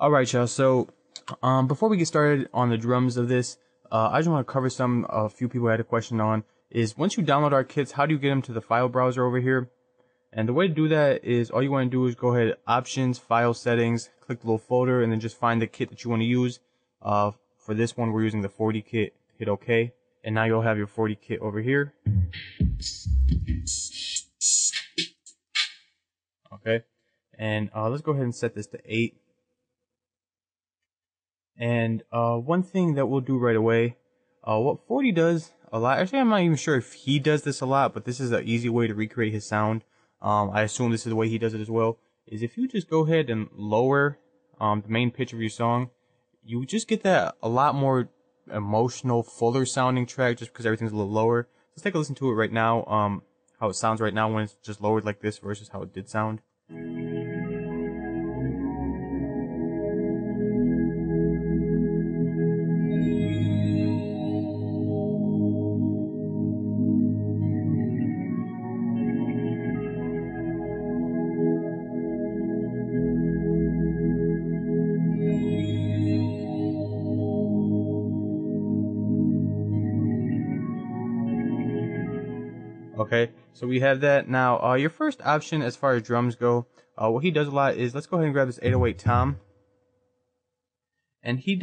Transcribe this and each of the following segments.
All right, y'all. So, before we get started on the drums of this, I just want to cover a few people had a question on is once you download our kits, how do you get them to the file browser over here? And the way to do that is all you want to do is go ahead, options, file settings, click the little folder, and then just find the kit that you want to use. For this one, we're using the 40 kit. Hit OK, and now you'll have your 40 kit over here. Okay, and let's go ahead and set this to 8. And one thing that we'll do right away, what 40 does a lot, actually I'm not even sure if he does this a lot, but this is an easy way to recreate his sound. I assume this is the way he does it as well, is if you just go ahead and lower the main pitch of your song, you just get that a lot more emotional, fuller sounding track just because everything's a little lower. Let's take a listen to it right now, how it sounds right now when it's just lowered like this versus how it did sound. Okay, so we have that. Now, your first option as far as drums go, what he does a lot is, let's go ahead and grab this 808 tom. And he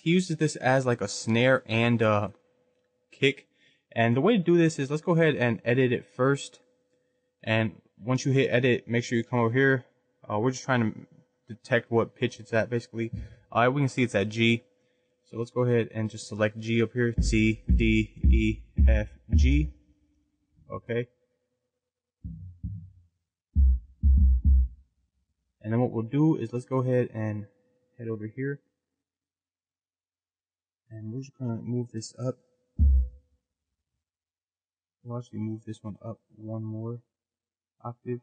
uses this as like a snare and a kick. And the way to do this is, let's go ahead and edit it first. And once you hit edit, make sure you come over here. We're just trying to detect what pitch it's at, basically. We can see it's at G. So let's go ahead and just select G up here. C, D, E, F, G. Okay. And then what we'll do is let's go ahead and head over here. And we're just going to move this up. We'll actually move this one up one more octave.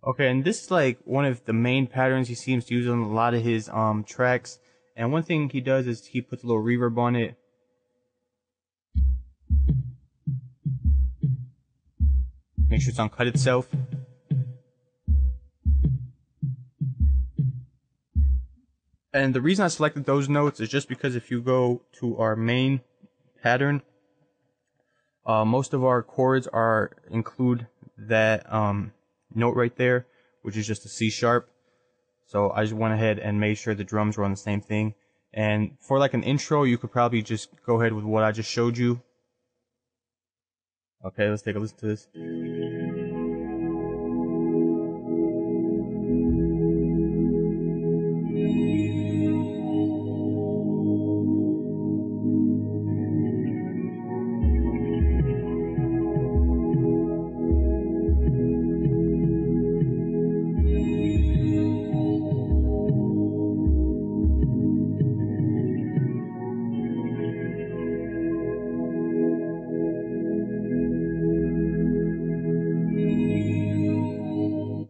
Okay, and this is like one of the main patterns he seems to use on a lot of his tracks. And one thing he does is he puts a little reverb on it. Make sure it's on cut itself. And the reason I selected those notes is just because if you go to our main pattern, most of our chords include that note right there, which is just a C sharp. So I just went ahead and made sure the drums were on the same thing. And for like an intro, you could probably just go ahead with what I just showed you. Okay, let's take a listen to this.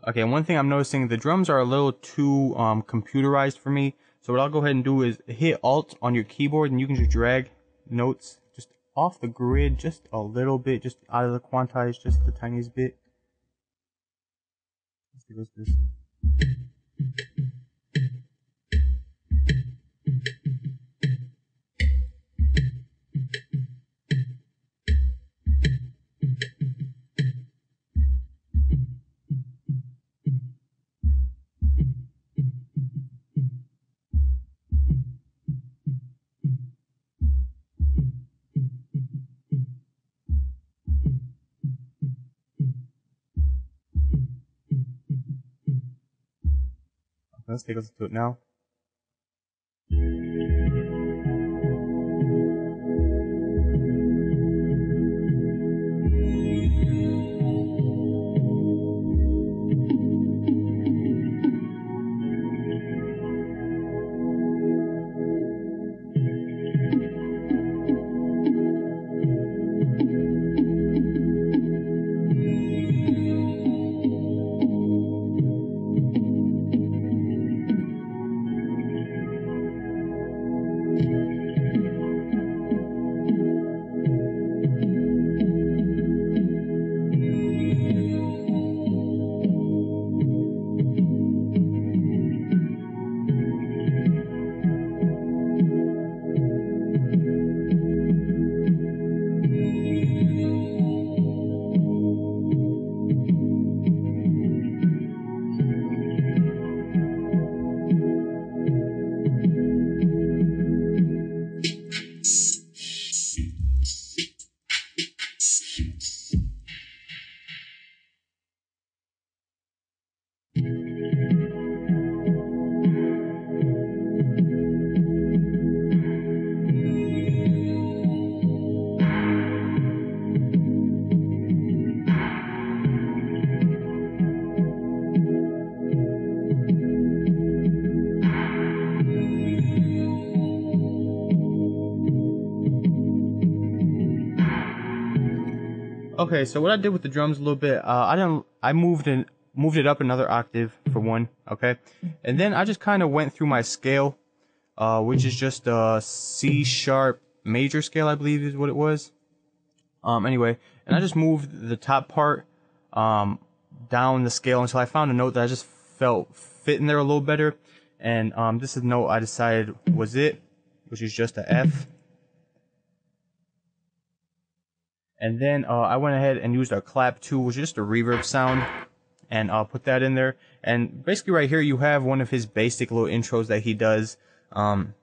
Okay, and one thing I'm noticing, the drums are a little too computerized for me. So what I'll go ahead and do is hit Alt on your keyboard, and you can just drag notes just off the grid just a little bit, just out of the quantize just the tiniest bit. Let's see what's this. Let's take a listen to it now. Okay, so what I did with the drums a little bit, I moved it up another octave for one, okay? And then I just kind of went through my scale, which is just a C sharp major scale, I believe is what it was. Anyway, and I just moved the top part, down the scale until I found a note that I just felt fit in there a little better. And, this is the note I decided was it, which is just a F. And then I went ahead and used a clap 2, which is just a reverb sound, and I'll put that in there. And basically right here you have one of his basic little intros that he does. And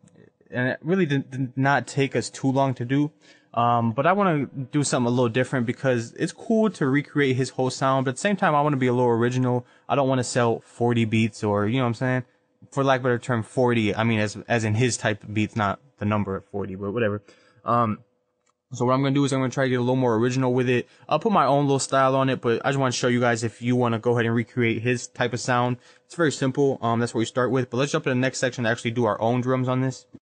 it really did not take us too long to do. But I want to do something a little different because it's cool to recreate his whole sound, but at the same time I want to be a little original. I don't want to sell 40 beats, or, you know what I'm saying? For lack of a better term, 40, I mean as in his type of beats, not the number of 40, but whatever. So what I'm going to do is I'm going to try to get a little more original with it. I'll put my own little style on it, but I just want to show you guys if you want to go ahead and recreate his type of sound. It's very simple. That's what we start with. But let's jump to the next section to actually do our own drums on this.